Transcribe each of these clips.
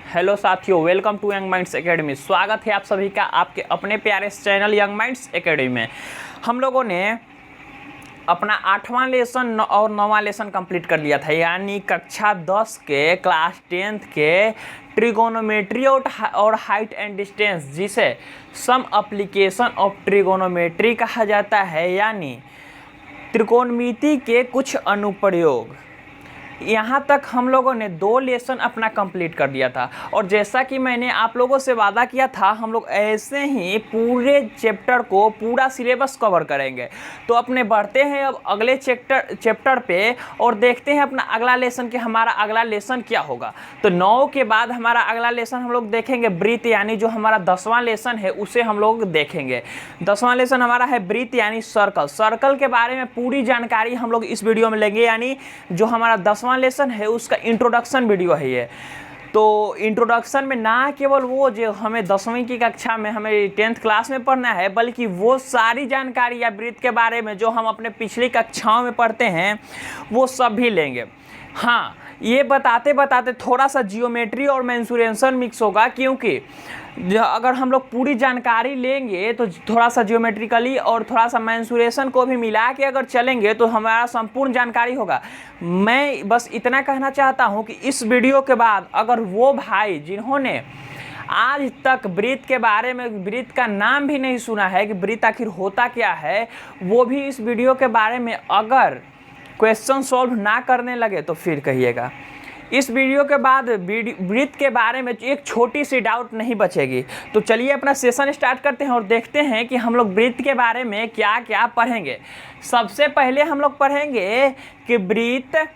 Hello साथियों, welcome to young minds academy. स्वागत है आप सभी का आपके अपने प्यारे चैनल यंग माइंड्स एकेडमी में। हम लोगों ने अपना 8वां लेसन और 9वां लेसन कंप्लीट कर लिया था, यानी कक्षा 10 के क्लास 10th के ट्रिगोनोमेट्री और हाइट एंड डिस्टेंस, जिसे सम एप्लीकेशन ऑफ ट्रिगोनोमेट्री कहा जाता है, यानी त्रिकोणमिति के कुछ अनुप्रयोग। यहाँ तक हम लोगों ने 2 लेसन अपना कंप्लीट कर दिया था। और जैसा कि मैंने आप लोगों से वादा किया था, हम लोग ऐसे ही पूरे चैप्टर को, पूरा सिलेबस कवर करेंगे। तो अपने बढ़ते हैं अब अगले चैप्टर पे और देखते हैं अपना अगला लेसन कि हमारा अगला लेसन क्या होगा। तो 9 के बाद हमारा अगला लेसन हम लोग देखेंगे वृत्त, यानी जो हमारा 10वां लेसन है उसे हम लोग देखेंगे। 10वां लेसन हमारा है वृत्त यानी सर्कल। सर्कल के बारे में पूरी जानकारी हम लोग इस वीडियो में लेंगे, यानी जो हमारा 10वां लेसन है उसका इंट्रोडक्शन वीडियो है ये। तो इंट्रोडक्शन में ना केवल वो जो हमें 10वीं की कक्षा में, हमें 10th क्लास में पढ़ना है, बल्कि वो सारी जानकारी या वृत्त के बारे में जो हम अपने पिछली कक्षाओं में पढ़ते हैं वो सब भी लेंगे। हाँ, ये बताते बताते थोड़ा सा जियोमेट्री और मेंसुरेशन मिक्स होगा, क्योंकि अगर हम लोग पूरी जानकारी लेंगे तो थोड़ा सा जियोमेट्रिकली और थोड़ा सा मेंसुरेशन को भी मिला के अगर चलेंगे तो हमारा संपूर्ण जानकारी होगा। मैं बस इतना कहना चाहता हूँ कि इस वीडियो के बाद अगर वो भाई जिन्होंने आज तक वृत्त के बारे में, वृत्त का नाम भी नहीं सुना है कि वृत्त आखिर होता क्या है, वो भी इस वीडियो के बारे में अगर क्वेश्चन सॉल्व ना करने लगे तो फिर कहिएगा। इस वीडियो के बाद वृत्त के बारे में एक छोटी सी डाउट नहीं बचेगी। तो चलिए अपना सेशन स्टार्ट करते हैं और देखते हैं कि हम लोग वृत्त के बारे में क्या क्या पढ़ेंगे। सबसे पहले हम लोग पढ़ेंगे कि वृत्त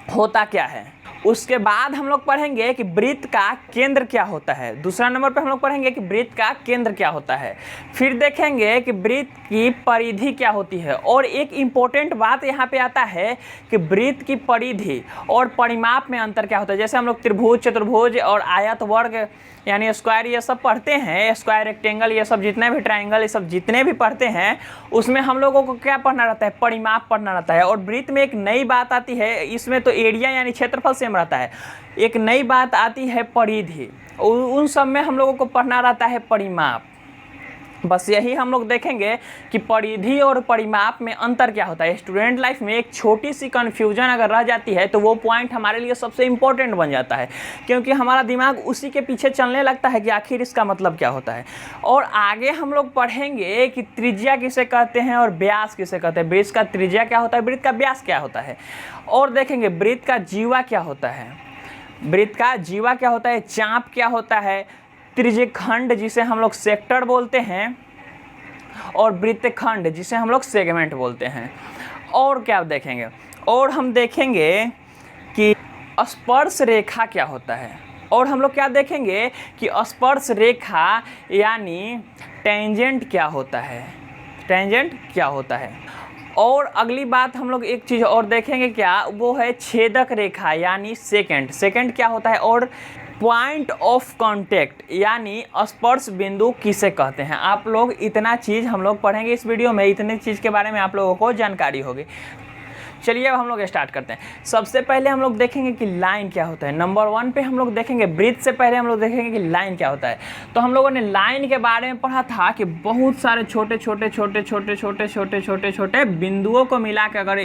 होता क्या है। उसके बाद हम लोग पढ़ेंगे कि वृत्त का केंद्र क्या होता है। दूसरा नंबर पर हम लोग पढ़ेंगे कि वृत्त का केंद्र क्या होता है। फिर देखेंगे कि वृत्त की परिधि क्या होती है। और एक इम्पोर्टेंट बात यहाँ पे आता है कि वृत्त की परिधि और परिमाप में अंतर क्या होता है। जैसे हम लोग त्रिभुज, चतुर्भुज और आयत, वर्ग यानी स्क्वायर, ये सब पढ़ते हैं, स्क्वायर, रेक्टेंगल, ये सब जितने भी ट्राइंगल, ये सब जितने भी पढ़ते हैं, उसमें हम लोगों को क्या पढ़ना रहता है, परिमाप पढ़ना रहता है। और वृत्त में एक नई बात आती है, इसमें तो एरिया यानी क्षेत्रफल सेम रहता है, एक नई बात आती है परिधि। उन सब में हम लोगों को पढ़ना रहता है परिमाप। बस यही हम लोग देखेंगे कि परिधि और परिमाप में अंतर क्या होता है। स्टूडेंट लाइफ में एक छोटी सी कन्फ्यूजन अगर रह जाती है तो वो पॉइंट हमारे लिए सबसे इम्पोर्टेंट बन जाता है, क्योंकि हमारा दिमाग उसी के पीछे चलने लगता है कि आखिर इसका मतलब क्या होता है। और आगे हम लोग पढ़ेंगे कि त्रिज्या किसे कहते हैं और व्यास किसे कहते हैं। वृत्त का त्रिज्या क्या होता है, वृत्त का व्यास क्या होता है। और देखेंगे वृत्त का जीवा क्या होता है, वृत्त का जीवा क्या होता है, चाप क्या होता है, त्रिज्यखंड जिसे हम लोग सेक्टर बोलते हैं, और वृत्तखंड जिसे हम लोग सेगमेंट बोलते हैं। और क्या देखेंगे, और हम देखेंगे कि स्पर्श रेखा क्या होता है। और हम लोग क्या देखेंगे कि स्पर्श रेखा यानी टेंजेंट क्या होता है, टेंजेंट क्या होता है। और अगली बात हम लोग एक चीज़ और देखेंगे, क्या वो है छेदक रेखा यानी सेकंड। सेकंड क्या होता है, और पॉइंट ऑफ कांटेक्ट यानी स्पर्श बिंदु किसे कहते हैं। आप लोग इतना चीज़ हम लोग पढ़ेंगे इस वीडियो में, इतने चीज़ के बारे में आप लोगों को जानकारी होगी। चलिए अब हम लोग स्टार्ट करते हैं। सबसे पहले हम लोग देखेंगे कि लाइन क्या होता है। नंबर 1 पे हम लोग देखेंगे वृत्त से पहले हम लोग देखेंगे कि लाइन क्या होता है। तो हम लोगों ने लाइन के बारे में पढ़ा था कि बहुत सारे छोटे छोटे छोटे छोटे छोटे छोटे छोटे छोटे बिंदुओं को मिला के अगर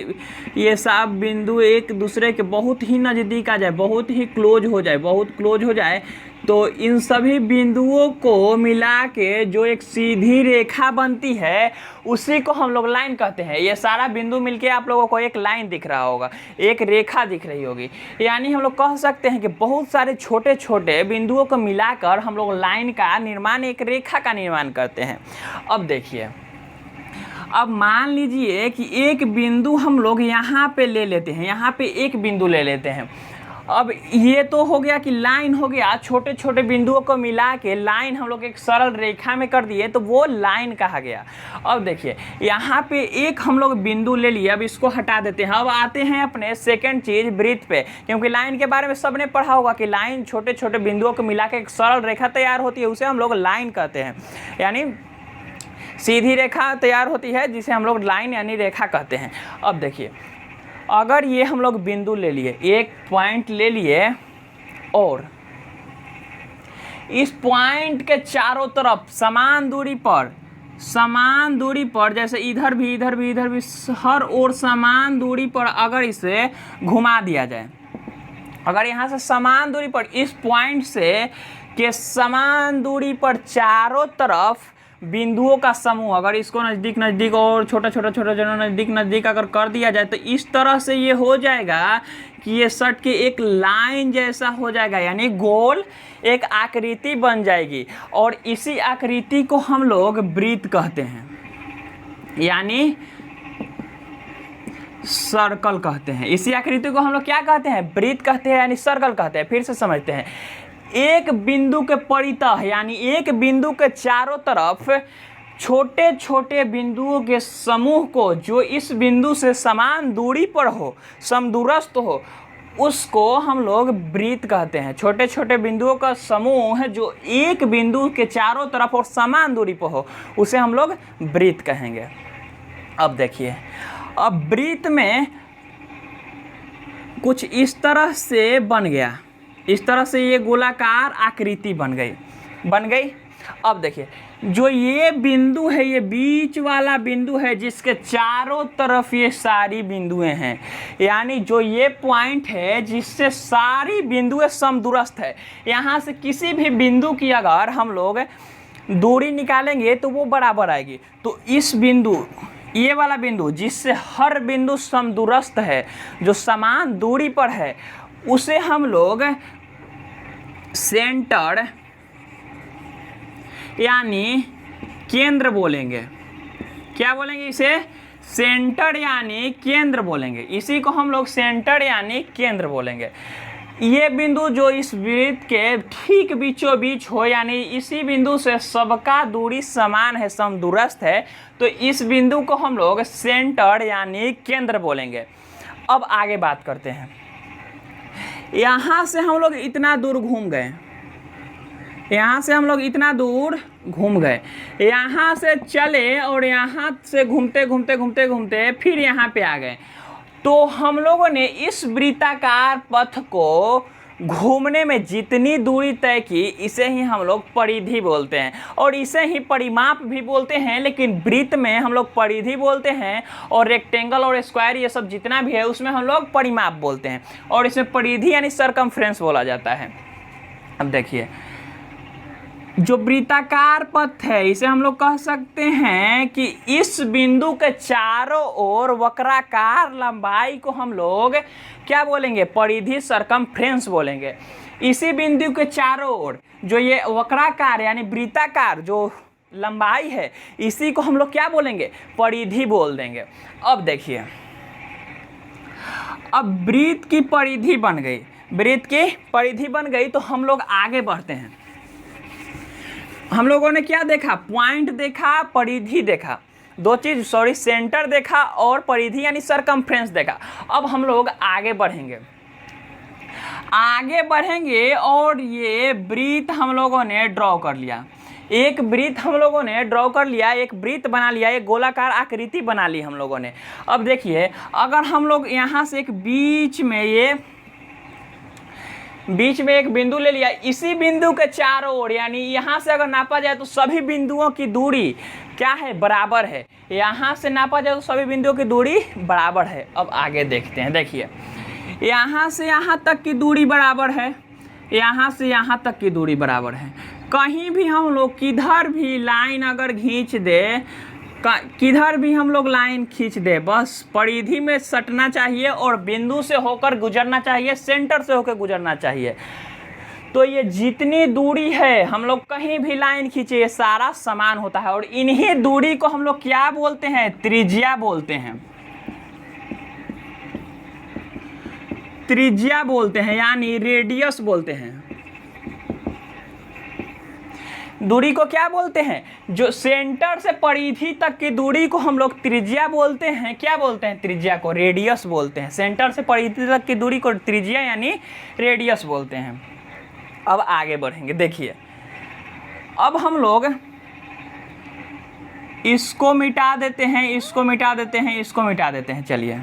ये सब बिंदु एक दूसरे के बहुत ही नज़दीक आ जाए, बहुत ही क्लोज हो जाए, बहुत क्लोज हो जाए, तो इन सभी बिंदुओं को मिला के जो एक सीधी रेखा बनती है उसी को हम लोग लाइन कहते हैं। ये सारा बिंदु मिलके आप लोगों को एक लाइन दिख रहा होगा, एक रेखा दिख रही होगी। यानी हम लोग कह सकते हैं कि बहुत सारे छोटे छोटे बिंदुओं को मिलाकर हम लोग लाइन का निर्माण, एक रेखा का निर्माण करते हैं। अब देखिए, अब मान लीजिए कि एक बिंदु हम लोग यहाँ पे ले लेते हैं, यहाँ पे एक बिंदु ले लेते हैं। अब ये तो हो गया कि लाइन हो गया, छोटे छोटे बिंदुओं को मिला के लाइन हम लोग एक सरल रेखा में कर दिए तो वो लाइन कहा गया। अब देखिए यहाँ पे एक हम लोग बिंदु ले लिए, अब इसको हटा देते हैं। अब आते हैं अपने सेकंड चीज़ वृत्त पे, क्योंकि लाइन के बारे में सबने पढ़ा होगा कि लाइन छोटे छोटे बिंदुओं को मिला के एक सरल रेखा तैयार होती है, उसे हम लोग लाइन कहते हैं। यानी सीधी रेखा तैयार होती है जिसे हम लोग लाइन यानी रेखा कहते हैं। अब देखिए, अगर ये हम लोग बिंदु ले लिए, एक पॉइंट ले लिए और इस पॉइंट के चारों तरफ समान दूरी पर जैसे इधर भी हर ओर समान दूरी पर अगर इसे घुमा दिया जाए, अगर यहाँ से समान दूरी पर इस पॉइंट से के समान दूरी पर चारों तरफ बिंदुओं का समूह, अगर इसको नज़दीक और छोटा नज़दीक अगर कर दिया जाए तो इस तरह से ये हो जाएगा कि ये सट के एक लाइन जैसा हो जाएगा, यानी गोल एक आकृति बन जाएगी। और इसी आकृति को हम लोग वृत्त कहते हैं, यानी सर्कल कहते हैं। इसी आकृति को हम लोग क्या कहते हैं? वृत्त कहते हैं, यानी सर्कल कहते हैं। फिर से समझते हैं, एक बिंदु के परितः यानी एक बिंदु के चारों तरफ छोटे छोटे बिंदुओं के समूह को जो इस बिंदु से समान दूरी पर हो, समदूरस्थ हो, उसको हम लोग वृत्त कहते हैं। छोटे छोटे बिंदुओं का समूह जो एक बिंदु के चारों तरफ और समान दूरी पर हो, उसे हम लोग वृत्त कहेंगे। अब देखिए, अब वृत्त में कुछ इस तरह से बन गया, इस तरह से ये गोलाकार आकृति बन गई। अब देखिए, जो ये बिंदु है, ये बीच वाला बिंदु है जिसके चारों तरफ ये सारी बिंदुएं हैं, यानी जो ये पॉइंट है जिससे सारी बिंदुएं समदूरस्थ है। यहाँ से किसी भी बिंदु की अगर हम लोग दूरी निकालेंगे तो वो बराबर आएगी। तो इस बिंदु, ये वाला बिंदु जिससे हर बिंदु समदूरस्थ है, जो समान दूरी पर है, उसे हम लोग सेंटर यानी केंद्र बोलेंगे। क्या बोलेंगे इसे? सेंटर यानी केंद्र बोलेंगे। इसी को हम लोग सेंटर यानी केंद्र बोलेंगे। ये बिंदु जो इस वृत्त के ठीक बीचों बीच हो, यानी इसी बिंदु से सबका दूरी समान है, समदूरस्थ है, तो इस बिंदु को हम लोग सेंटर यानी केंद्र बोलेंगे। अब आगे बात करते हैं। यहाँ से हम लोग इतना दूर घूम गए, यहाँ से हम लोग इतना दूर घूम गए, यहाँ से चले और यहाँ से घूमते फिर यहाँ पे आ गए। तो हम लोगों ने इस वृत्ताकार पथ को घूमने में जितनी दूरी तय की, इसे ही हम लोग परिधि बोलते हैं और इसे ही परिमाप भी बोलते हैं। लेकिन वृत्त में हम लोग परिधि बोलते हैं और रेक्टेंगल और स्क्वायर ये सब जितना भी है उसमें हम लोग परिमाप बोलते हैं, और इसमें परिधि यानी सरकमफ्रेंस बोला जाता है। अब देखिए, जो वृत्ताकार पथ है इसे हम लोग कह सकते हैं कि इस बिंदु के चारों ओर वक्राकार लंबाई को हम लोग क्या बोलेंगे? परिधि, सरकमफ्रेंस बोलेंगे। इसी बिंदु के चारों ओर जो ये वक्राकार यानी वृत्ताकार जो लंबाई है, इसी को हम लोग क्या बोलेंगे? परिधि बोल देंगे। अब देखिए, अब वृत्त की परिधि बन गई, वृत्त की परिधि बन गई तो हम लोग आगे बढ़ते हैं। हम लोगों ने क्या देखा? पॉइंट देखा, परिधि देखा, दो चीज, सेंटर देखा और परिधि यानी सरकमफ्रेंस देखा। अब हम लोग आगे बढ़ेंगे और ये वृत्त हम लोगों ने ड्रॉ कर लिया, एक वृत्त हम लोगों ने ड्रॉ कर लिया, एक वृत्त बना लिया, एक गोलाकार आकृति बना ली हम लोगों ने। अब देखिए, अगर हम लोग यहाँ से एक बीच में एक बिंदु ले लिया, इसी बिंदु के चारों ओर यानी यहाँ से अगर नापा जाए तो सभी बिंदुओं की दूरी क्या है? बराबर है। यहाँ से नापा जाए तो सभी बिंदुओं की दूरी बराबर है। अब आगे देखते हैं। देखिए, यहाँ से यहाँ तक की दूरी बराबर है, यहाँ से यहाँ तक की दूरी बराबर है। कहीं भी हम लोग किधर भी लाइन अगर खींच दे, किधर भी हम लोग लाइन खींच दे, बस परिधि में सटना चाहिए और बिंदु से होकर गुजरना चाहिए, सेंटर से होकर गुजरना चाहिए। तो ये जितनी दूरी है हम लोग कहीं भी लाइन खींचे, ये सारा समान होता है और इन्हीं दूरी को हम लोग क्या बोलते हैं? त्रिज्या बोलते हैं। त्रिज्या बोलते हैं यानी रेडियस बोलते हैं। दूरी को क्या बोलते हैं? जो सेंटर से परिधि तक की दूरी को हम लोग त्रिज्या बोलते हैं। क्या बोलते हैं? त्रिज्या को रेडियस बोलते हैं। सेंटर से परिधि तक की दूरी को त्रिज्या यानी रेडियस बोलते हैं। अब आगे बढ़ेंगे। देखिए, अब हम लोग इसको मिटा देते हैं, इसको मिटा देते हैं, इसको मिटा देते हैं। चलिए,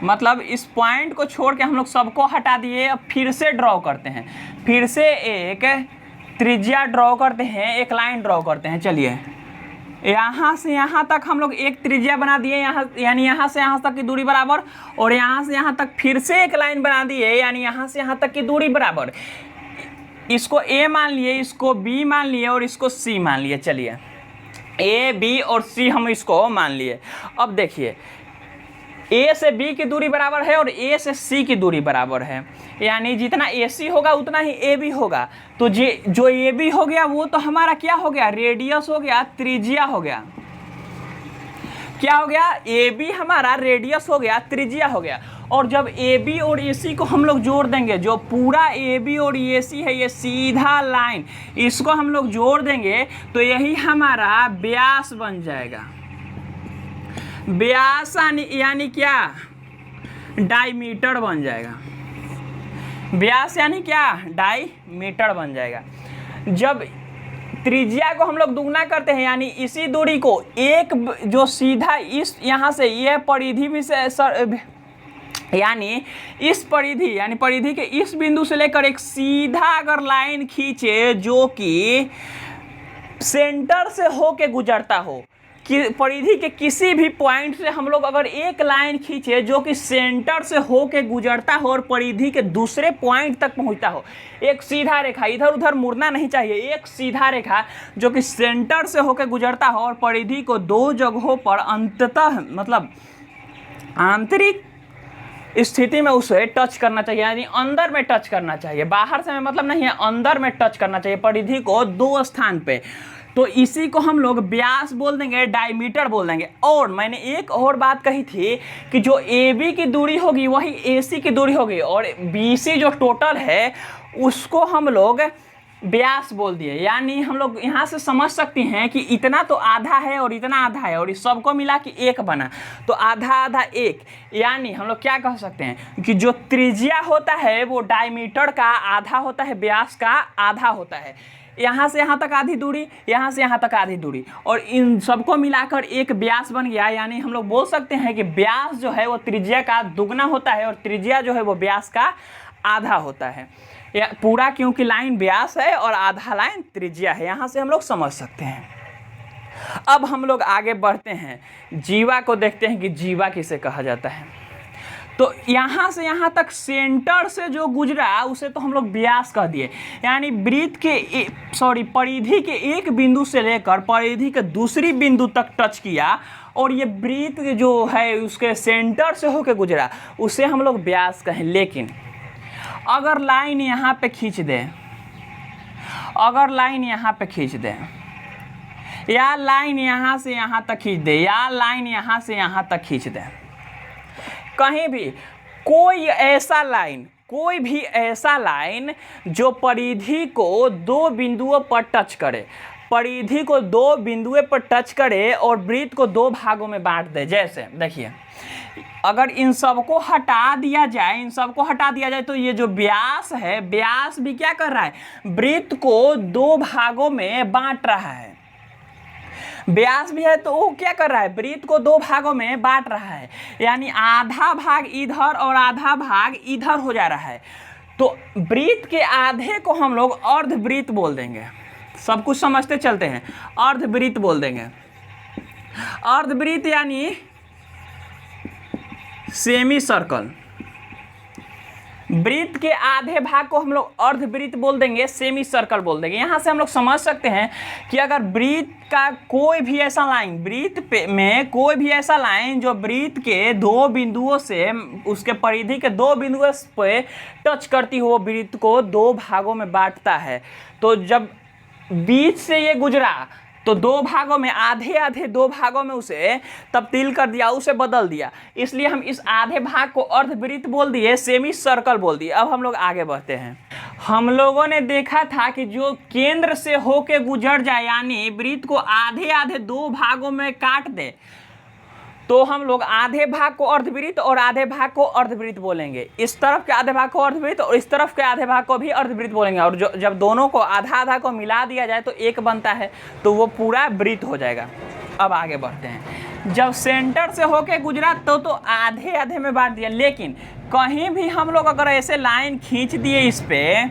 मतलब इस पॉइंट को छोड़ के हम लोग सबको हटा दिए। अब फिर से ड्रॉ करते हैं, फिर से एक त्रिज्या ड्रॉ करते हैं, एक लाइन ड्रॉ करते हैं। चलिए यहाँ से यहाँ तक हम लोग एक त्रिज्या बना दिए, यहाँ यानी यहाँ से यहाँ तक की दूरी बराबर, और यहाँ से यहाँ तक फिर से एक लाइन बना दिए, यानी यहाँ से यहाँ तक की दूरी बराबर। इसको A मान लिए, इसको B मान लिए और इसको C मान लिए। चलिए A, B और C हम इसको मान लिए। अब देखिए A से B की दूरी बराबर है और A से C की दूरी बराबर है, यानी जितना AC होगा उतना ही AB होगा। तो जो AB हो गया वो तो हमारा क्या हो गया, रेडियस हो गया, त्रिज्या हो गया। क्या हो गया, AB हमारा रेडियस हो गया, त्रिज्या हो गया। और जब AB और AC को हम लोग जोड़ देंगे, जो पूरा AB और AC है ये सीधा लाइन, इसको हम लोग जोड़ देंगे तो यही हमारा व्यास बन जाएगा। व्यास यानी क्या, डायमीटर बन जाएगा। व्यास यानी क्या, डायमीटर बन जाएगा। जब त्रिज्या को हम लोग दुगना करते हैं, यानी इसी दूरी को एक जो सीधा इस यहाँ से यह परिधि भी से यानी इस परिधि, यानी परिधि के इस बिंदु से लेकर एक सीधा अगर लाइन खींचे जो कि सेंटर से होके गुजरता हो, कि परिधि के किसी भी पॉइंट से हम लोग अगर एक लाइन खींचे जो कि सेंटर से होके गुजरता हो और परिधि के दूसरे पॉइंट तक पहुंचता हो, एक सीधा रेखा, इधर उधर मुड़ना नहीं चाहिए, एक सीधा रेखा जो कि सेंटर से होके गुजरता हो और परिधि को दो जगहों पर अंततः मतलब आंतरिक स्थिति में उसे टच करना चाहिए, यानी अंदर में टच करना चाहिए। बाहर से मतलब नहीं है, अंदर में टच करना चाहिए परिधि को दो स्थान पे। तो इसी को हम लोग व्यास बोल देंगे, डायमीटर बोल देंगे। और मैंने एक और बात कही थी कि जो AB की दूरी होगी वही AC की दूरी होगी, और BC जो टोटल है उसको हम लोग व्यास बोल दिए। यानी हम लोग यहाँ से समझ सकते हैं कि इतना तो आधा है और इतना आधा है, और इस सबको मिला कि एक बना, तो आधा आधा एक। यानी हम लोग क्या कह सकते हैं कि जो त्रिज्या होता है वो डायमीटर का आधा होता है, व्यास का आधा होता है। यहाँ से यहाँ तक आधी दूरी, यहाँ से यहाँ तक आधी दूरी, और इन सबको मिलाकर एक व्यास बन गया। यानी हम लोग बोल सकते हैं कि व्यास जो है वो त्रिज्या का दुगना होता है और त्रिज्या जो है वो व्यास का आधा होता है। या पूरा क्योंकि लाइन व्यास है और आधा लाइन त्रिज्या है, यहाँ से हम लोग समझ सकते हैं। अब हम लोग आगे बढ़ते हैं, जीवा को देखते हैं कि जीवा किसे कहा जाता है। तो यहाँ से यहाँ तक सेंटर से जो गुजरा उसे तो हम लोग व्यास कह दिए, यानी वृत्त के परिधि के एक बिंदु से लेकर परिधि के दूसरी बिंदु तक टच किया, और ये वृत्त जो है उसके सेंटर से होकर गुजरा, उसे हम लोग व्यास कहें। लेकिन अगर लाइन यहाँ पे खींच दे, अगर लाइन यहाँ पे खींच दे, या लाइन यहाँ से यहाँ तक खींच दे, या लाइन यहाँ से यहाँ तक खींच दे, कहीं भी कोई भी ऐसा लाइन जो परिधि को दो बिंदुओं पर टच करे, परिधि को दो बिंदुओं पर टच करे और वृत्त को दो भागों में बांट दे। जैसे देखिए, अगर इन सबको हटा दिया जाए, तो ये जो व्यास है, व्यास भी क्या कर रहा है, वृत्त को दो भागों में बांट रहा है। व्यास भी है तो वो क्या कर रहा है, वृत्त को दो भागों में बांट रहा है, यानी आधा भाग इधर और आधा भाग इधर हो जा रहा है। तो वृत्त के आधे को हम लोग अर्धवृत्त बोल देंगे। सब कुछ समझते चलते हैं, अर्धवृत्त बोल देंगे। अर्धवृत्त यानी सेमी सर्कल। वृत्त के आधे भाग को हम लोग अर्धवृत्त बोल देंगे, सेमी सर्कल बोल देंगे। यहाँ से हम लोग समझ सकते हैं कि अगर वृत्त का कोई भी ऐसा लाइन, वृत्त में कोई भी ऐसा लाइन जो वृत्त के दो बिंदुओं से, उसके परिधि के दो बिंदुओं पे टच करती हो, वृत्त को दो भागों में बांटता है। तो जब बीच से ये गुजरा तो दो भागों में, आधे आधे दो भागों में उसे तब्दील कर दिया, उसे बदल दिया, इसलिए हम इस आधे भाग को अर्धवृत्त बोल दिए, सेमी सर्कल बोल दिए। अब हम लोग आगे बढ़ते हैं। हम लोगों ने देखा था कि जो केंद्र से होके गुजर जाए, यानी वृत्त को आधे आधे दो भागों में काट दे, तो हम लोग आधे भाग को अर्धवृत्त और आधे भाग को अर्धवृत्त बोलेंगे। इस तरफ के आधे भाग को अर्धवृत्त और इस तरफ के आधे भाग को भी अर्धवृत्त बोलेंगे। और जब दोनों को आधा आधा को मिला दिया जाए तो एक बनता है, तो वो पूरा वृत्त हो जाएगा। अब आगे बढ़ते हैं। जब सेंटर से होके गुजरा तो आधे आधे में बांट दिया, लेकिन कहीं भी हम लोग अगर ऐसे लाइन खींच दिए इस पे,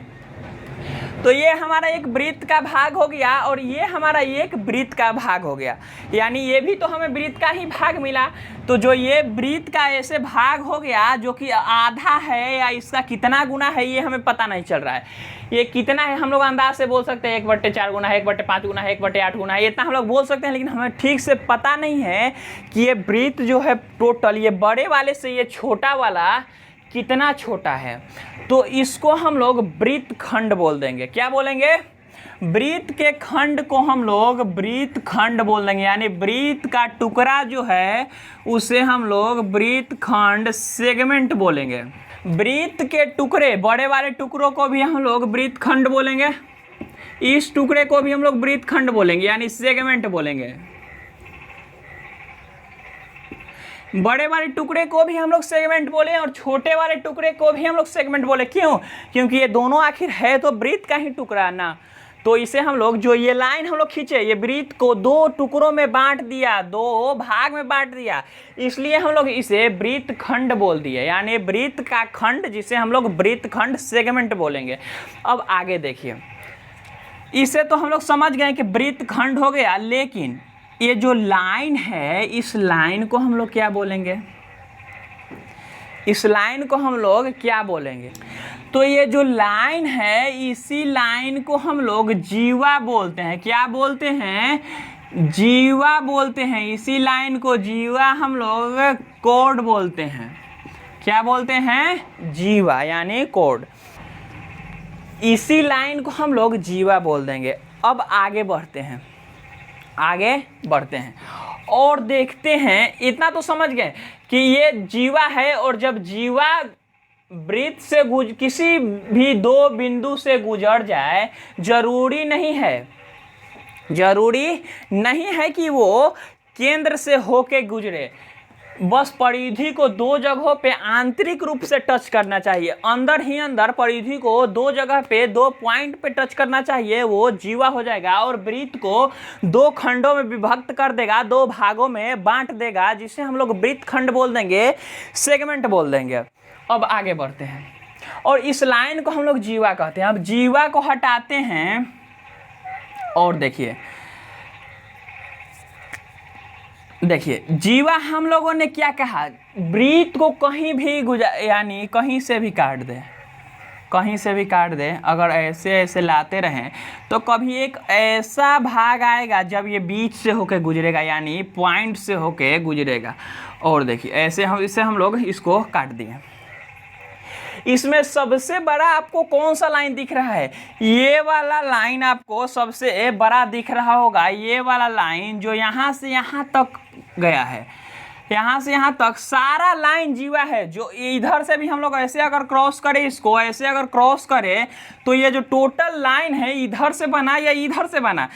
तो ये हमारा एक वृत्त का भाग हो गया और ये हमारा एक वृत्त का भाग हो गया, यानी ये भी तो हमें वृत्त का ही भाग मिला। तो जो ये वृत्त का ऐसे भाग हो गया जो कि आधा है या इसका कितना गुना है ये हमें पता नहीं चल रहा है। ये कितना है हम लोग अंदाज से बोल सकते हैं, 1/4 गुना है, 1/5 गुना है, 1/8 गुना है, इतना हम लोग बोल सकते हैं, लेकिन हमें ठीक से पता नहीं है कि ये वृत्त जो है टोटल ये बड़े वाले से ये छोटा वाला कितना छोटा है। तो इसको हम लोग वृत्त खंड बोल देंगे। क्या बोलेंगे? वृत्त के खंड को हम लोग वृत्त खंड बोल देंगे, यानी वृत्त का टुकड़ा जो है उसे हम लोग वृत्त खंड सेगमेंट बोलेंगे। वृत्त के टुकड़े, बड़े वाले टुकड़ों को भी हम लोग वृत्त खंड बोलेंगे, इस टुकड़े को भी हम लोग वृत्त खंड बोलेंगे, यानी सेगमेंट बोलेंगे। बड़े वाले टुकड़े को भी हम लोग सेगमेंट बोले और छोटे वाले टुकड़े को भी हम लोग सेगमेंट बोले। क्यों? क्योंकि ये दोनों आखिर है तो वृत्त का ही टुकड़ा ना। तो इसे हम लोग, जो ये लाइन हम लोग खींचे, ये वृत्त को दो टुकड़ों में बांट दिया, दो भाग में बांट दिया, इसलिए हम लोग इसे वृत्त खंड बोल दिए, यानी वृत्त का खंड जिसे हम लोग वृत्त खंड सेगमेंट बोलेंगे। अब आगे देखिए, इसे तो हम लोग समझ गए कि वृत्त खंड हो गया, लेकिन ये जो लाइन है इस लाइन को हम लोग क्या बोलेंगे? इस लाइन को हम लोग क्या बोलेंगे? तो ये जो लाइन है इसी लाइन को हम लोग जीवा बोलते हैं। क्या बोलते हैं? जीवा बोलते हैं। इसी लाइन को जीवा हम लोग कोड बोलते हैं। क्या बोलते हैं? जीवा, यानी कोड। इसी लाइन को हम लोग जीवा बोल देंगे। अब आगे बढ़ते हैं, आगे बढ़ते हैं और देखते हैं। इतना तो समझ गए कि ये जीवा है, और जब जीवा वृत्त से किसी भी दो बिंदु से गुजर जाए, जरूरी नहीं है कि वो केंद्र से होके गुजरे, बस परिधि को दो जगहों पे आंतरिक रूप से टच करना चाहिए, अंदर ही अंदर परिधि को दो जगह पे, दो पॉइंट पे टच करना चाहिए, वो जीवा हो जाएगा। और वृत्त को दो खंडों में विभक्त कर देगा, दो भागों में बांट देगा, जिसे हम लोग वृत्त खंड बोल देंगे, सेगमेंट बोल देंगे। अब आगे बढ़ते हैं और इस लाइन को हम लोग जीवा कहते हैं। अब जीवा को हटाते हैं और देखिए जीवा हम लोगों ने क्या कहा? वृत्त को कहीं भी यानी कहीं से भी काट दे, कहीं से भी काट दे, अगर ऐसे ऐसे लाते रहें तो कभी एक ऐसा भाग आएगा जब ये बीच से होके गुजरेगा, यानी पॉइंट से होके गुजरेगा। और देखिए ऐसे हम लोग इसको काट दिए। इसमें सबसे बड़ा आपको कौन सा लाइन दिख रहा है? ये वाला लाइन आपको सबसे बड़ा दिख रहा होगा। ये वाला लाइन जो यहाँ से यहाँ तक गया है, यहाँ से यहाँ तक सारा लाइन जीवा है। जो इधर से भी हम लोग ऐसे अगर क्रॉस करें, इसको ऐसे अगर क्रॉस करें, तो ये जो टोटल लाइन है इधर से बना या इधर से बना,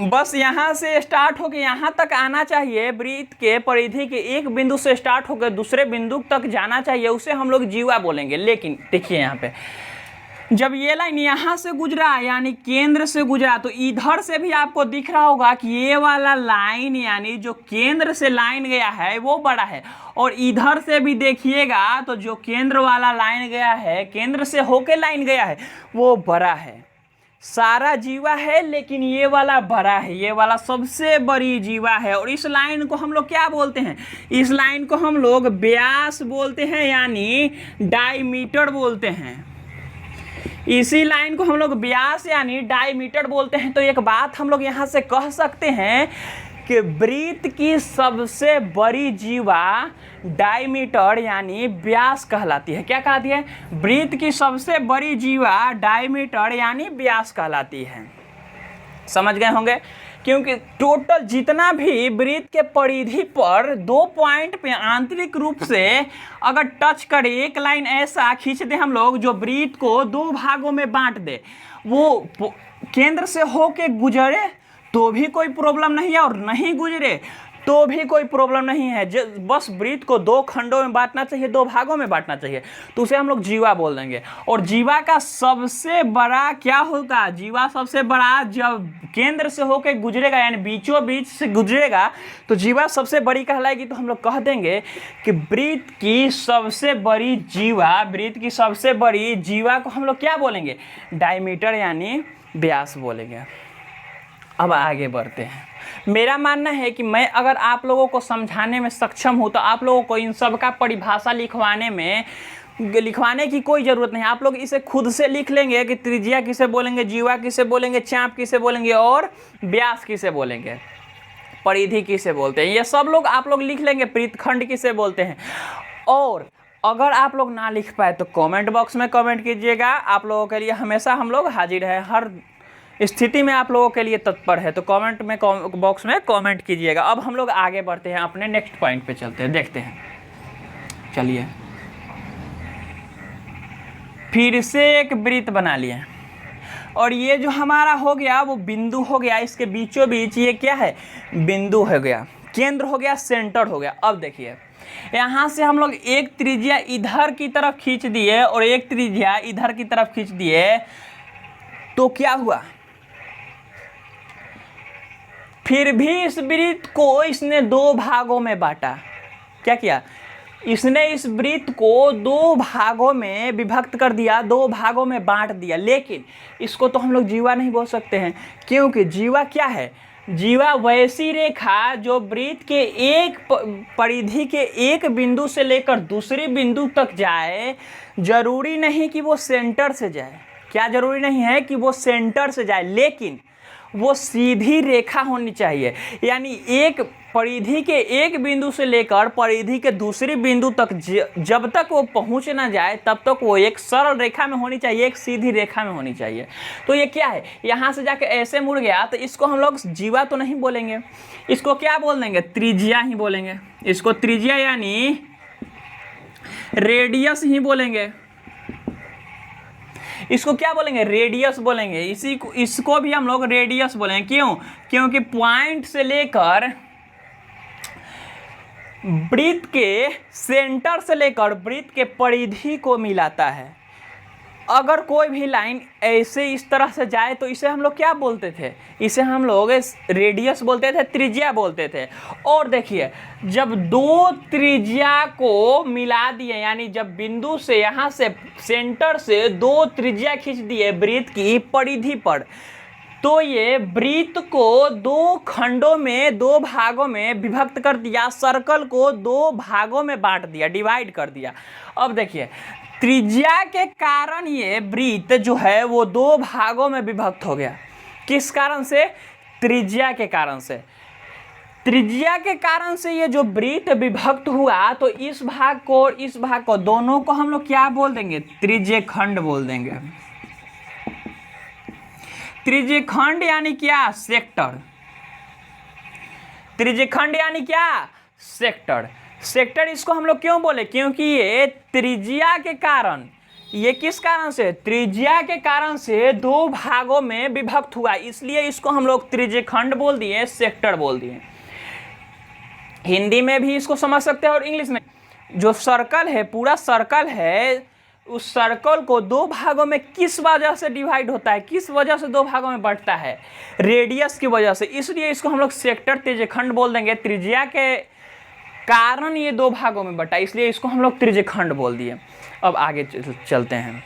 बस यहाँ से स्टार्ट होकर यहाँ तक आना चाहिए। वृत्त के परिधि के एक बिंदु से स्टार्ट होकर दूसरे बिंदु तक जाना चाहिए, उसे हम लोग जीवा बोलेंगे। लेकिन देखिए यहाँ पे जब ये लाइन यहाँ से गुजरा, यानी केंद्र से गुजरा, तो इधर से भी आपको दिख रहा होगा कि ये वाला लाइन, यानी जो केंद्र से लाइन गया है वो बड़ा है। और इधर से भी देखिएगा तो जो केंद्र वाला लाइन गया है, केंद्र से होके लाइन गया है, वो बड़ा है। सारा जीवा है लेकिन ये वाला बड़ा है, ये वाला सबसे बड़ी जीवा है। और इस लाइन को हम लोग क्या बोलते हैं? इस लाइन को हम लोग व्यास बोलते हैं, यानी डायमीटर बोलते हैं। इसी लाइन को हम लोग व्यास यानी डायमीटर बोलते हैं। तो एक बात हम लोग यहाँ से कह सकते हैं कि वृत्त की सबसे बड़ी जीवा डायमीटर यानी व्यास कहलाती है। क्या कहती है? वृत्त की सबसे बड़ी जीवा डायमीटर यानी व्यास कहलाती है। समझ गए होंगे? क्योंकि टोटल जितना भी वृत्त के परिधि पर दो पॉइंट पे आंतरिक रूप से अगर टच करे, एक लाइन ऐसा खींच दे हम लोग जो वृत्त को दो भागों में बांट दे, वो केंद्र से होके गुजरे तो भी कोई प्रॉब्लम नहीं है, और नहीं गुजरे तो भी कोई प्रॉब्लम नहीं है। बस वृत्त को 2 खंडों में बांटना चाहिए, 2 भागों में बांटना चाहिए, तो उसे हम लोग जीवा बोल देंगे। और जीवा का सबसे बड़ा क्या होगा, जीवा सबसे बड़ा जब केंद्र से होकर गुजरेगा यानी बीचों बीच से गुजरेगा तो जीवा सबसे बड़ी कहलाएगी। तो हम लोग कह देंगे कि वृत्त की सबसे बड़ी जीवा, वृत्त की सबसे बड़ी जीवा को हम लोग क्या बोलेंगे, डायमीटर यानी व्यास बोलेंगे। अब आगे बढ़ते हैं। मेरा मानना है कि मैं अगर आप लोगों को समझाने में सक्षम हूँ तो आप लोगों को इन सब का परिभाषा लिखवाने की कोई ज़रूरत नहीं। आप लोग इसे खुद से लिख लेंगे कि त्रिज्या किसे बोलेंगे, जीवा किसे बोलेंगे, चाप किसे बोलेंगे और व्यास किसे बोलेंगे, परिधि किसे बोलते हैं, ये सब लोग आप लोग लिख लेंगे, वृत्तखंड किसे बोलते हैं। और अगर आप लोग ना लिख पाए तो कमेंट बॉक्स में कमेंट कीजिएगा। आप लोगों के लिए हमेशा हम लोग हाजिर हैं, हर स्थिति में आप लोगों के लिए तत्पर है, तो कमेंट में बॉक्स में कमेंट कीजिएगा। अब हम लोग आगे बढ़ते हैं, अपने नेक्स्ट पॉइंट पे चलते हैं, देखते हैं। चलिए, फिर से एक वृत्त बना लिए और ये जो हमारा हो गया वो बिंदु हो गया, इसके बीचों बीच ये क्या है, बिंदु हो गया, केंद्र हो गया, सेंटर हो गया। अब देखिए, यहाँ से हम लोग एक त्रिज्या इधर की तरफ खींच दिए और एक त्रिज्या इधर की तरफ खींच दिए, तो क्या हुआ, फिर भी इस वृत्त को इसने 2 भागों में बांटा। क्या किया, इसने इस वृत्त को 2 भागों में विभक्त कर दिया, 2 भागों में बांट दिया। लेकिन इसको तो हम लोग जीवा नहीं बोल सकते हैं, क्योंकि जीवा क्या है, जीवा वैसी रेखा जो वृत्त के एक परिधि के एक बिंदु से लेकर दूसरे बिंदु तक जाए। जरूरी नहीं कि वो सेंटर से जाए, क्या जरूरी नहीं है कि वो सेंटर से जाए, लेकिन वो सीधी रेखा होनी चाहिए। यानी एक परिधि के एक बिंदु से लेकर परिधि के दूसरे बिंदु तक जब तक वो पहुंच ना जाए तब तक वो एक सरल रेखा में होनी चाहिए, एक सीधी रेखा में होनी चाहिए। तो ये क्या है, यहाँ से जाके ऐसे मुड़ गया तो इसको हम लोग जीवा तो नहीं बोलेंगे, इसको क्या बोल देंगे, त्रिज्या ही बोलेंगे। इसको त्रिज्या यानी रेडियस ही बोलेंगे। इसको क्या बोलेंगे, रेडियस बोलेंगे। इसको भी हम लोग रेडियस बोलेंगे। क्यों, क्योंकि पॉइंट से लेकर वृत्त के सेंटर से लेकर वृत्त के परिधि को मिलाता है। अगर कोई भी लाइन ऐसे इस तरह से जाए तो इसे हम लोग क्या बोलते थे, इसे हम लोग रेडियस बोलते थे, त्रिज्या बोलते थे। और देखिए, जब 2 त्रिज्या को मिला दिए, यानी जब बिंदु से यहाँ से सेंटर से 2 त्रिज्या खींच दिए वृत्त की परिधि पर, तो ये वृत्त को 2 खंडों में, 2 भागों में विभक्त कर दिया, सर्कल को 2 भागों में बांट दिया, डिवाइड कर दिया। अब देखिए, त्रिज्या के कारण ये वृत्त जो है वो 2 भागों में विभक्त हो गया। किस कारण से, त्रिज्या के कारण से। त्रिज्या के कारण से ये जो वृत्त विभक्त हुआ, तो इस भाग को और इस भाग को, दोनों को हम लोग क्या बोल देंगे, त्रिज्यखंड बोल देंगे। त्रिज्यखंड यानी क्या, सेक्टर। त्रिज्यखंड यानी क्या, सेक्टर। सेक्टर इसको हम लोग क्यों बोले, क्योंकि ये त्रिज्या के कारण, ये किस कारण से, त्रिज्या के कारण से 2 भागों में विभक्त हुआ, इसलिए इसको हम लोग त्रिज्यखंड बोल दिए, सेक्टर बोल दिए। हिंदी में भी इसको समझ सकते हैं और इंग्लिश में। जो सर्कल है, पूरा सर्कल है, उस सर्कल को 2 भागों में किस वजह से डिवाइड होता है, किस वजह से 2 भागों में बढ़ता है, रेडियस की वजह से। इसलिए इसको हम लोग सेक्टर त्रिज्यखंड बोल देंगे। त्रिज्या के कारण ये 2 भागों में बटा, इसलिए इसको हम लोग त्रिज्यखंड बोल दिए। अब आगे चलते हैं,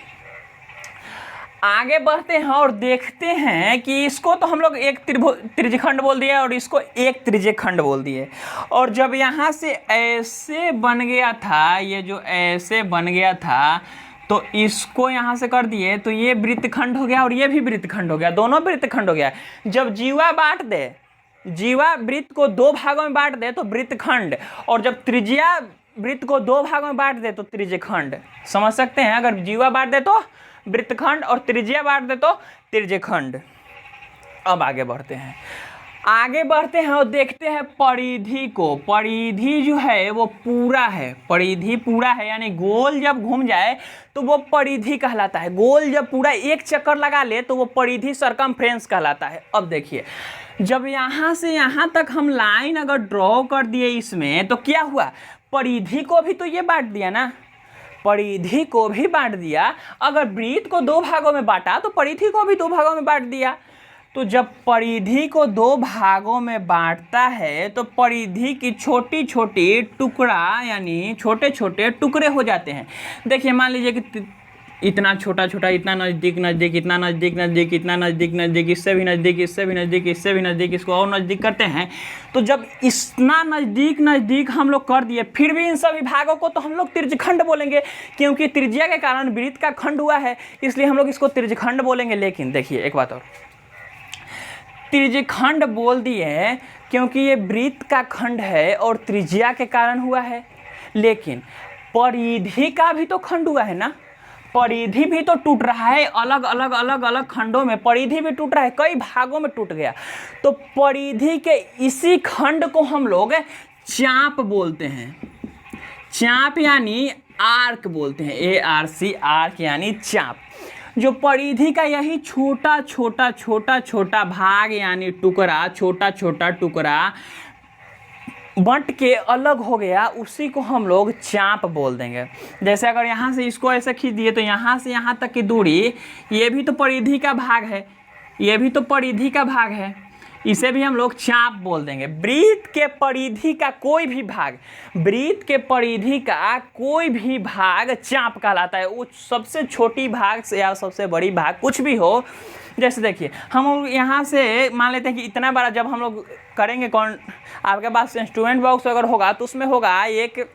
आगे बढ़ते हैं और देखते हैं कि इसको तो हम लोग एक त्रिज्यखंड बोल दिए और इसको एक त्रिज्यखंड बोल दिए। और जब यहाँ से ऐसे बन गया था, ये जो ऐसे बन गया था, तो इसको यहाँ से कर दिए तो ये वृत्तखंड हो गया और ये भी वृत्तखंड हो गया, दोनों वृत्तखंड हो गया। जब जीवा बांट दे, जीवा वृत्त को 2 भागों में बांट दे तो वृत्तखंड, और जब त्रिज्या वृत्त को 2 भागों में बांट दे तो त्रिज्यखंड। समझ सकते हैं, अगर जीवा बांट दे तो वृत्तखंड और त्रिज्या बांट दे तो त्रिज्यखंड। अब आगे बढ़ते हैं। आगे बढ़ते हैं और देखते हैं परिधि को। परिधि जो है वो पूरा है, परिधि पूरा है, यानी गोल जब घूम जाए तो वो परिधि कहलाता है। गोल जब पूरा एक चक्कर लगा ले तो वो परिधि सरकमफ्रेंस कहलाता है। अब देखिए, जब यहाँ से यहाँ तक हम लाइन अगर ड्रॉ कर दिए इसमें, तो क्या हुआ, परिधि को भी तो ये बांट दिया ना, परिधि को भी बांट दिया। अगर वृत्त को दो भागों में बांटा तो परिधि को भी दो भागों में बांट दिया। तो जब परिधि को दो भागों में बांटता है तो परिधि की छोटी छोटी टुकड़ा यानी छोटे छोटे टुकड़े हो जाते हैं। देखिए, मान लीजिए कि इतना छोटा छोटा, इतना नज़दीक नज़दीक, इतना नज़दीक नज़दीक, इतना नज़दीक नज़दीक, इससे भी नज़दीक, इससे भी नज़दीक, इससे भी नज़दीक, इसको और नज़दीक करते हैं। तो जब इतना नज़दीक नज़दीक हम लोग कर दिए, फिर भी इन सभी भागों को तो हम लोग त्रिज्यखंड बोलेंगे, क्योंकि त्रिज्या के कारण वृत्त का खंड हुआ है, इसलिए हम लोग इसको त्रिज्यखंड बोलेंगे। लेकिन देखिए एक बात और, त्रिज्यखंड बोल दिए क्योंकि ये वृत्त का खंड है और त्रिज्या के कारण हुआ है, लेकिन परिधि का भी तो खंड हुआ है ना, परिधि भी तो टूट रहा है, अलग अलग अलग अलग खंडों में परिधि भी टूट रहा है, कई भागों में टूट गया। तो परिधि के इसी खंड को हम लोग चाप बोलते हैं। चाप यानी आर्क बोलते हैं, ARC, आर्क यानी चाप। जो परिधि का यही छोटा छोटा छोटा छोटा भाग यानी टुकड़ा, छोटा छोटा टुकड़ा बंट के अलग हो गया, उसी को हम लोग चाप बोल देंगे। जैसे अगर यहाँ से इसको ऐसे खींच दिए तो यहाँ से यहाँ तक की दूरी, ये भी तो परिधि का भाग है, ये भी तो परिधि का भाग है, इसे भी हम लोग चाप बोल देंगे। वृत्त के परिधि का कोई भी भाग, वृत्त के परिधि का कोई भी भाग चाप कहलाता है। वो सबसे छोटी भाग से या सबसे बड़ी भाग कुछ भी हो। जैसे देखिए, हम यहाँ से मान लेते हैं कि इतना बड़ा जब हम लोग करेंगे, कौन आपके पास इंस्ट्रूमेंट बॉक्स अगर होगा तो उसमें होगा एक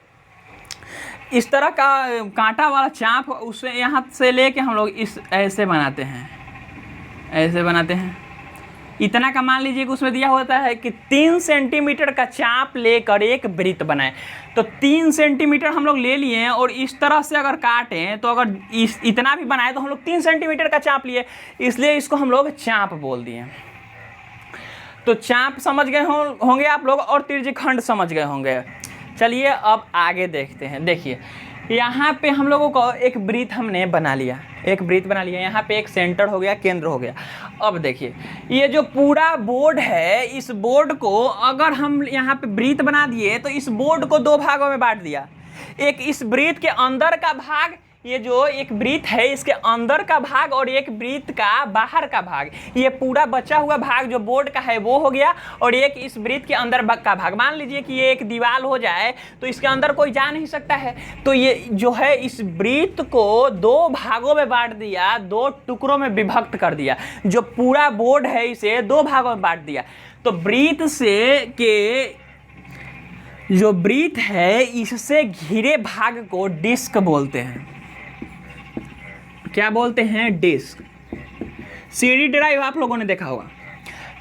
इस तरह का कांटा वाला चाप, उसे यहाँ से लेके हम लोग इस ऐसे बनाते हैं, ऐसे बनाते हैं। इतना का मान लीजिए कि उसमें दिया होता है कि 3 सेंटीमीटर का चाप लेकर एक वृत्त बनाए। तो 3 सेंटीमीटर हम लोग ले लिए और इस तरह से अगर काटें तो अगर इतना भी बनाए तो हम लोग 3 सेंटीमीटर का चाप लिए, इसलिए इसको हम लोग चाप बोल दिए। तो चाप समझ गए होंगे आप लोग और त्रिज्यखंड समझ गए होंगे। चलिए अब आगे देखते हैं। देखिए, यहाँ पे हम लोगों को एक वृत्त हमने बना लिया, एक वृत्त बना लिया, यहाँ पे एक सेंटर हो गया, केंद्र हो गया। अब देखिए, ये जो पूरा बोर्ड है, इस बोर्ड को अगर हम यहाँ पे वृत्त बना दिए तो इस बोर्ड को दो भागों में बांट दिया। एक इस वृत्त के अंदर का भाग, ये जो एक वृत्त है इसके अंदर का भाग, और एक वृत्त का बाहर का भाग। ये पूरा बचा हुआ भाग जो बोर्ड का है वो हो गया, और एक इस वृत्त के अंदर का भाग। मान लीजिए कि ये एक दीवार हो जाए तो इसके अंदर कोई जा नहीं सकता है, तो ये जो है इस वृत्त को दो भागों में बांट दिया, दो टुकड़ों में विभक्त कर दिया। जो पूरा बोर्ड है इसे दो भागों में बांट दिया। तो वृत्त से के जो वृत्त है इससे घिरे भाग को डिस्क बोलते हैं। क्या बोलते हैं? डिस्क। CD ड्राइव आप लोगों ने देखा होगा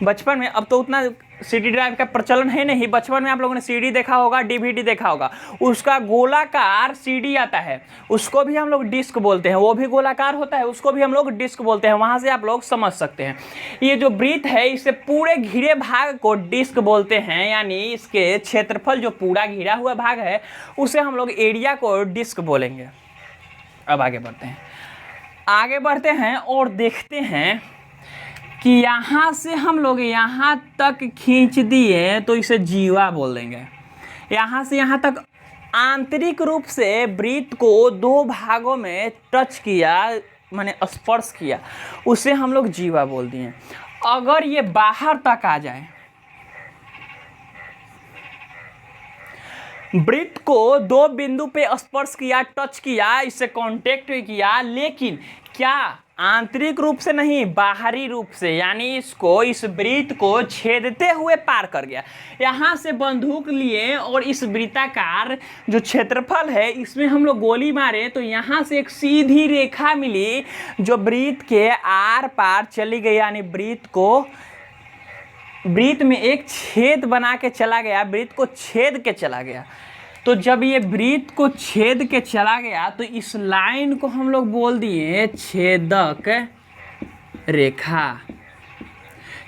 बचपन में, अब तो उतना CD ड्राइव का प्रचलन है नहीं। बचपन में आप लोगों ने CD देखा होगा, DVD देखा होगा, उसका गोलाकार CD आता है, उसको भी हम लोग डिस्क बोलते हैं। वो भी गोलाकार होता है, उसको भी हम लोग डिस्क बोलते हैं। वहाँ से आप लोग समझ सकते हैं। ये जो वृत्त है इससे पूरे घिरे भाग को डिस्क बोलते हैं, यानी इसके क्षेत्रफल जो पूरा घिरा हुआ भाग है उसे हम लोग एरिया को डिस्क बोलेंगे। अब आगे बढ़ते हैं, आगे बढ़ते हैं और देखते हैं कि यहाँ से हम लोग यहाँ तक खींच दिए तो इसे जीवा बोल देंगे। यहाँ से यहाँ तक आंतरिक रूप से वृत्त को दो भागों में टच किया, माने स्पर्श किया, उसे हम लोग जीवा बोल दिए। अगर ये बाहर तक आ जाए, वृत्त को दो बिंदु पे स्पर्श किया, टच किया, इससे कांटेक्ट किया, लेकिन क्या आंतरिक रूप से नहीं, बाहरी रूप से, यानी इसको, इस वृत्त को छेदते हुए पार कर गया। यहाँ से बंदूक लिए और इस वृत्ताकार जो क्षेत्रफल है इसमें हम लोग गोली मारे तो यहाँ से एक सीधी रेखा मिली जो वृत्त के आर पार चली गई, यानी वृत्त में एक छेद बना के चला गया, वृत्त को छेद के चला गया। तो जब ये वृत्त को छेद के चला गया तो इस लाइन को हम लोग बोल दिए छेदक रेखा।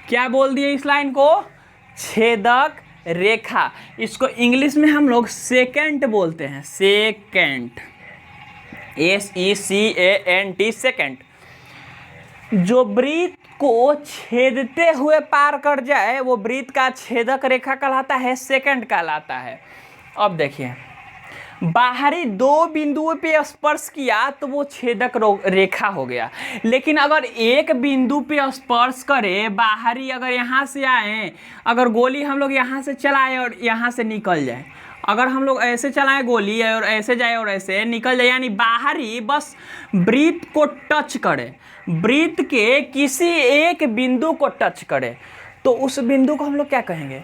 क्या बोल दिए इस लाइन को? छेदक रेखा, इसको इंग्लिश में हम लोग सेकेंट बोलते हैं, सेकेंट, SECANT, सेकेंट। जो वृत्त को छेदते हुए पार कर जाए वो वृत्त का छेदक रेखा कहलाता है, सेकेंड कहलाता है। अब देखिए, बाहरी दो बिंदुओं पे स्पर्श किया तो वो छेदक रेखा हो गया, लेकिन अगर एक बिंदु पे स्पर्श करे, बाहरी अगर यहाँ से आए, अगर गोली हम लोग यहाँ से चलाएं और यहाँ से निकल जाए, अगर हम लोग ऐसे चलाएं गोली और ऐसे जाए और ऐसे निकल जाए, यानी बाहरी बस वृत्त को टच करे, वृत्त के किसी एक बिंदु को टच करे, तो उस बिंदु को हम लोग क्या कहेंगे?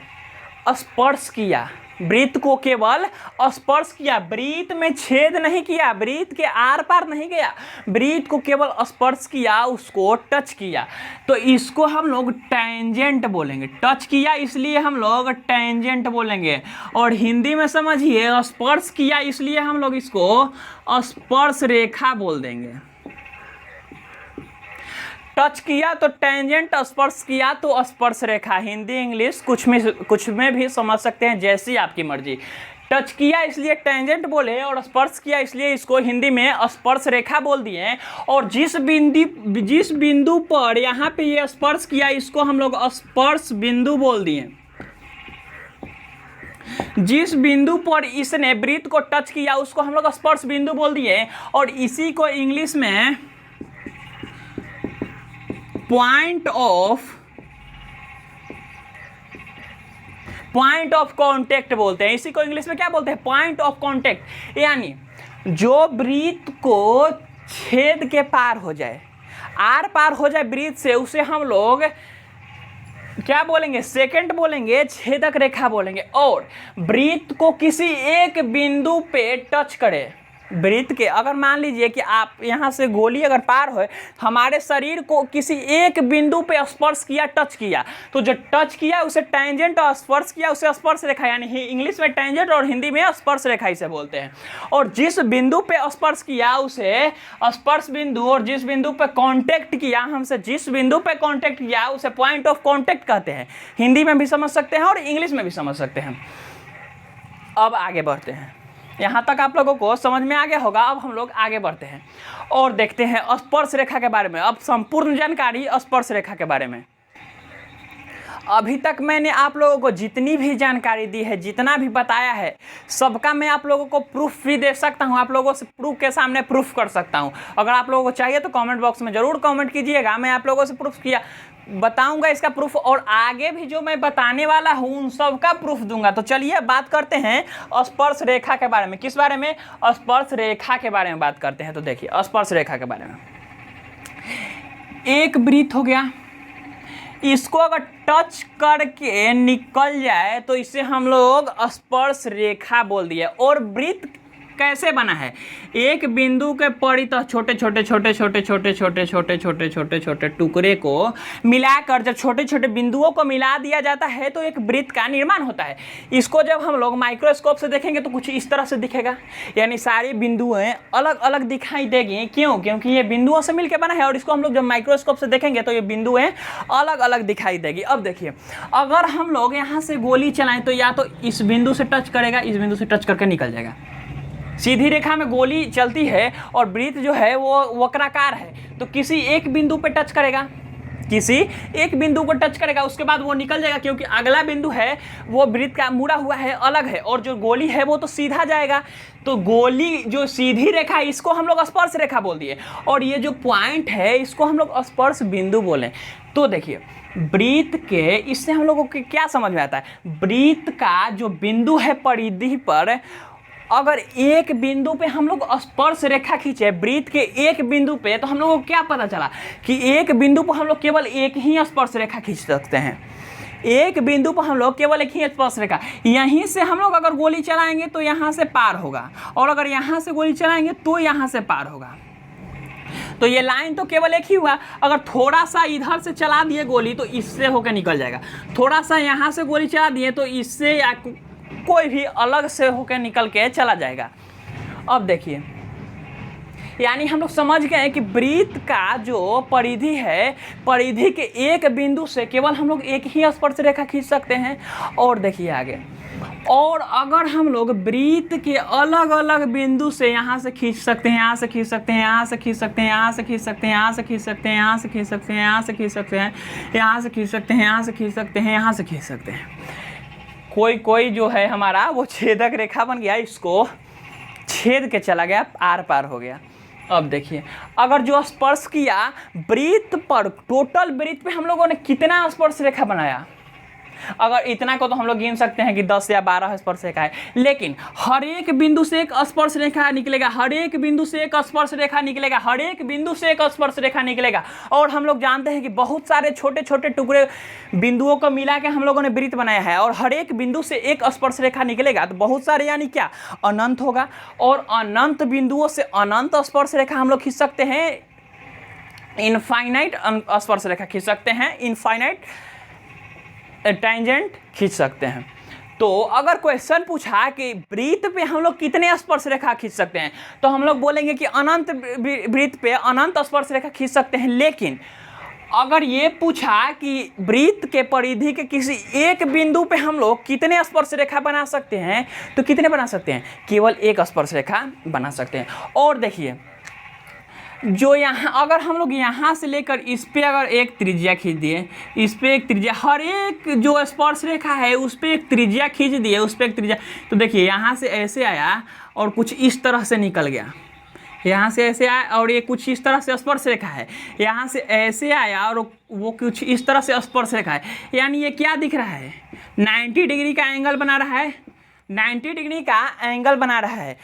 स्पर्श किया। वृत्त को केवल स्पर्श किया, वृत्त में छेद नहीं किया, वृत्त के आर पार नहीं गया, वृत्त को केवल स्पर्श किया, उसको टच किया, तो इसको हम लोग टेंजेंट बोलेंगे। टच किया इसलिए हम लोग टेंजेंट बोलेंगे। और हिंदी में समझिए, स्पर्श किया इसलिए हम लोग इसको स्पर्श रेखा बोल देंगे। टच किया तो टेंजेंट, स्पर्श किया तो स्पर्श रेखा। हिंदी इंग्लिश कुछ में भी समझ सकते हैं, जैसी आपकी मर्जी। टच किया इसलिए टेंजेंट बोले और स्पर्श किया इसलिए इसको हिंदी में स्पर्श रेखा बोल दिए। और जिस बिंदु पर यहाँ पे ये स्पर्श किया इसको हम लोग स्पर्श बिंदु बोल दिए। जिस बिंदु पर इसने वृत्त को टच किया उसको हम लोग स्पर्श बिंदु बोल दिए। और इसी को इंग्लिश में पॉइंट ऑफ कांटेक्ट बोलते हैं। इसी को इंग्लिश में क्या बोलते हैं? Point of contact. यानी जो वृत्त को छेद के पार हो जाए, आर पार हो जाए वृत्त से, उसे हम लोग क्या बोलेंगे? सेकेंड बोलेंगे, छेदक रेखा बोलेंगे। और वृत्त को किसी एक बिंदु पे टच करे, वृत्त के, अगर मान लीजिए कि आप यहाँ से गोली अगर पार हो, हमारे शरीर को किसी एक बिंदु पे स्पर्श किया, टच किया, तो जो टच किया उसे टेंजेंट और स्पर्श किया उसे स्पर्श रेखा, यानी इंग्लिश में टेंजेंट और हिंदी में स्पर्श रेखा इसे बोलते हैं। और जिस बिंदु पे स्पर्श किया उसे स्पर्श बिंदु, और जिस बिंदु पे कांटेक्ट किया हमसे, जिस बिंदु पे कांटेक्ट किया उसे पॉइंट ऑफ कांटेक्ट कहते हैं। हिंदी में भी समझ सकते हैं और इंग्लिश में भी समझ सकते हैं। अब आगे बढ़ते हैं, यहाँ तक आप लोगों को समझ में आ गया होगा। अब हम लोग आगे बढ़ते हैं और देखते हैं स्पर्श रेखा के बारे में। अब संपूर्ण जानकारी स्पर्श रेखा के बारे में। अभी तक मैंने आप लोगों को जितनी भी जानकारी दी है, जितना भी बताया है, सबका मैं आप लोगों को प्रूफ भी दे सकता हूं, आप लोगों से प्रूफ के सामने प्रूफ कर सकता हूं। अगर आप लोगों को चाहिए तो कमेंट बॉक्स में ज़रूर कमेंट कीजिएगा, मैं आप लोगों से प्रूफ किया बताऊंगा इसका प्रूफ, और आगे भी जो मैं बताने वाला हूं उन सब का प्रूफ दूंगा। तो चलिए बात करते हैं स्पर्श रेखा के बारे में। किस बारे में? स्पर्श रेखा के बारे में बात करते हैं। तो देखिए स्पर्श रेखा के बारे में, एक वृत्त हो गया, इसको अगर टच करके निकल जाए तो इसे हम लोग स्पर्श रेखा बोल दिए। और वृत्त कैसे बना है? एक बिंदु के परितः छोटे छोटे टुकड़े को मिलाकर, जब छोटे छोटे बिंदुओं को मिला दिया जाता है तो एक वृत्त का निर्माण होता है। इसको जब हम लोग माइक्रोस्कोप से देखेंगे तो कुछ इस तरह से दिखेगा, यानी सारी बिंदुएं अलग अलग दिखाई देगी। क्यों? क्योंकि ये बिंदुओं से मिलकर बना है। और इसको हम लोग जब माइक्रोस्कोप से देखेंगे तो ये बिंदुएं अलग अलग दिखाई देगी। अब देखिए, अगर हम लोग यहाँ से गोली चलाएं तो या तो इस बिंदु से टच करेगा, इस बिंदु से टच करके निकल जाएगा। सीधी रेखा में गोली चलती है और वृत्त जो है वो वक्राकार है, तो किसी एक बिंदु पे टच करेगा, किसी एक बिंदु को टच करेगा, उसके बाद वो निकल जाएगा, क्योंकि अगला बिंदु है वो वृत्त का मुड़ा हुआ है, अलग है, और जो गोली है वो तो सीधा जाएगा। तो गोली जो सीधी रेखा है इसको हम लोग स्पर्श रेखा बोल दिए, और ये जो पॉइंट है इसको हम लोग स्पर्श बिंदु बोले। तो देखिए, वृत्त के, इससे हम लोगों को क्या समझ में आता है? वृत्त का जो बिंदु है परिधि पर, अगर एक बिंदु पे हम लोग स्पर्श रेखा खींचे वृत्त के एक बिंदु पे, तो हम लोगों को क्या पता चला कि एक बिंदु पर हम लोग केवल एक ही स्पर्श रेखा खींच सकते हैं। एक बिंदु पर हम लोग केवल एक ही स्पर्श रेखा, यहीं से हम लोग अगर गोली चलाएंगे तो यहाँ से पार होगा, और अगर यहाँ से गोली चलाएंगे तो यहाँ से पार होगा। तो ये लाइन तो केवल एक ही हुआ। अगर थोड़ा सा इधर से चला दिए गोली तो इससे होकर निकल जाएगा, थोड़ा सा यहाँ से गोली चला दिए तो इससे या कोई भी अलग से होकर निकल के चला जाएगा। अब देखिए, यानी हम लोग समझ गए कि वृत्त का जो परिधि है, परिधि के एक बिंदु से केवल हम लोग एक ही स्पर्श रेखा खींच सकते हैं। और देखिए आगे, और अगर हम लोग वृत्त के अलग अलग बिंदु से यहाँ से खींच सकते हैं, यहाँ से खींच सकते हैं, यहाँ से खींच सकते हैं, यहाँ से खींच सकते हैं, यहाँ से खींच सकते हैं, यहाँ से खींच सकते हैं, यहाँ से खींच सकते हैं, यहाँ से खींच सकते हैं, यहाँ से खींच सकते हैं, यहाँ से खींच सकते हैं, कोई जो है हमारा वो छेदक रेखा बन गया, इसको छेद के चला गया, आर पार हो गया। अब देखिए, अगर जो स्पर्श किया वृत्त पर, टोटल वृत्त पे हम लोगों ने कितना स्पर्श रेखा बनाया, अगर इतना को तो हम लोग गिन सकते हैं कि 10 या 12 स्पर्श रेखा है, लेकिन हर एक बिंदु से एक स्पर्श रेखा निकलेगा, हर एक बिंदु से एक स्पर्श रेखा निकलेगा, हर एक बिंदु से एक स्पर्श रेखा निकलेगा। और हम लोग जानते हैं कि बहुत सारे छोटे छोटे टुकड़े बिंदुओं को मिला के हम लोगों ने वृत्त बनाया है, और हर एक बिंदु से एक स्पर्श रेखा निकलेगा, तो बहुत सारे यानी क्या, अनंत होगा। और अनंत बिंदुओं से अनंत स्पर्श रेखा हम लोग खींच सकते हैं, इनफाइनाइट स्पर्श रेखा खींच सकते हैं, इनफाइनाइट टेंजेंट खींच सकते हैं। तो अगर क्वेश्चन पूछा कि वृत्त पे हम लोग कितने स्पर्श रेखा खींच सकते हैं, तो हम लोग बोलेंगे कि अनंत वृत्त पे अनंत स्पर्श रेखा खींच सकते हैं। लेकिन अगर ये पूछा कि वृत्त के परिधि के किसी एक बिंदु पे हम लोग कितने स्पर्श रेखा बना सकते हैं, तो कितने बना सकते हैं, केवल एक स्पर्श रेखा बना सकते हैं। और देखिए, जो यहाँ अगर हम लोग यहाँ से लेकर इस पे अगर एक त्रिज्या खींच दिए, इस पे एक त्रिज्या, हर एक जो स्पर्श रेखा है उस पे एक त्रिज्या खींच दिए, उस पे एक त्रिज्या, तो देखिए यहाँ से ऐसे आया और कुछ इस तरह से निकल गया, यहाँ से ऐसे आया और ये कुछ इस तरह से स्पर्श रेखा है, यहाँ से ऐसे आया और वो कुछ इस तरह से स्पर्श रेखा है। यानी ये क्या दिख रहा है, 90 डिग्री का एंगल बना रहा है, 90 डिग्री का एंगल बना रहा है।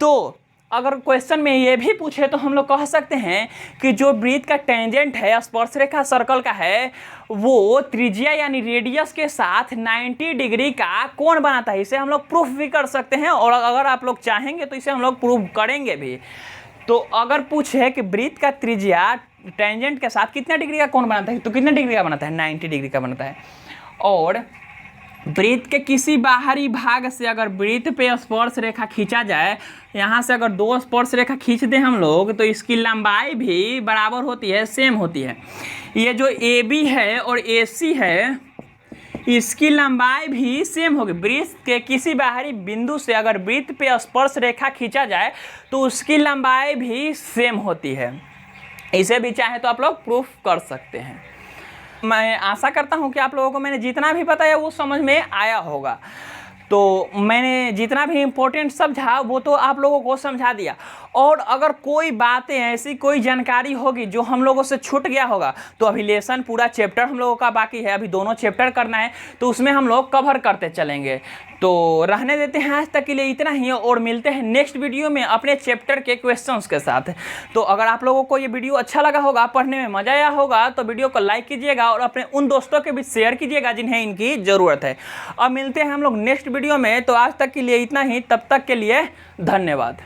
तो अगर क्वेश्चन में ये भी पूछे तो हम लोग कह सकते हैं कि जो वृत्त का टेंजेंट है, स्पर्श रेखा सर्कल का है, वो त्रिज्या यानी रेडियस के साथ 90 डिग्री का कोण बनाता है। इसे हम लोग प्रूफ भी कर सकते हैं, और अगर आप लोग चाहेंगे तो इसे हम लोग प्रूफ करेंगे भी। तो अगर पूछे कि वृत्त का त्रिज्या टेंजेंट के साथ कितने डिग्री का कोण बनाता है, तो कितने डिग्री का बनाता है, 90 डिग्री का बनता है। और वृत्त के किसी बाहरी भाग से अगर वृत्त पे स्पर्श रेखा खींचा जाए, यहाँ से अगर 2 स्पर्श रेखा खींच दें हम लोग, तो इसकी लंबाई भी बराबर होती है, सेम होती है। ये जो AB है और AC है, इसकी लंबाई भी सेम होगी। वृत्त के किसी बाहरी बिंदु से अगर वृत्त पे स्पर्श रेखा खींचा जाए तो उसकी लंबाई भी सेम होती है। इसे भी चाहे तो आप लोग प्रूफ कर सकते हैं। मैं आशा करता हूं कि आप लोगों को मैंने जितना भी बताया वो समझ में आया होगा। तो मैंने जितना भी इम्पोर्टेंट समझा वो तो आप लोगों को समझा दिया। और अगर कोई बातें ऐसी कोई जानकारी होगी जो हम लोगों से छूट गया होगा, तो अभी लेसन पूरा चैप्टर हम लोगों का बाकी है, अभी 2 चैप्टर करना है, तो उसमें हम लोग कवर करते चलेंगे। तो रहने देते हैं आज तक के लिए इतना ही, और मिलते हैं नेक्स्ट वीडियो में अपने चैप्टर के क्वेश्चंस के साथ। तो अगर आप लोगों को ये वीडियो अच्छा लगा होगा, पढ़ने में मज़ा आया होगा, तो वीडियो को लाइक कीजिएगा और अपने उन दोस्तों के बीच शेयर कीजिएगा जिन्हें इनकी ज़रूरत है। अब मिलते हैं हम लोग नेक्स्ट वीडियो में। तो आज तक के लिए इतना ही, तब तक के लिए धन्यवाद।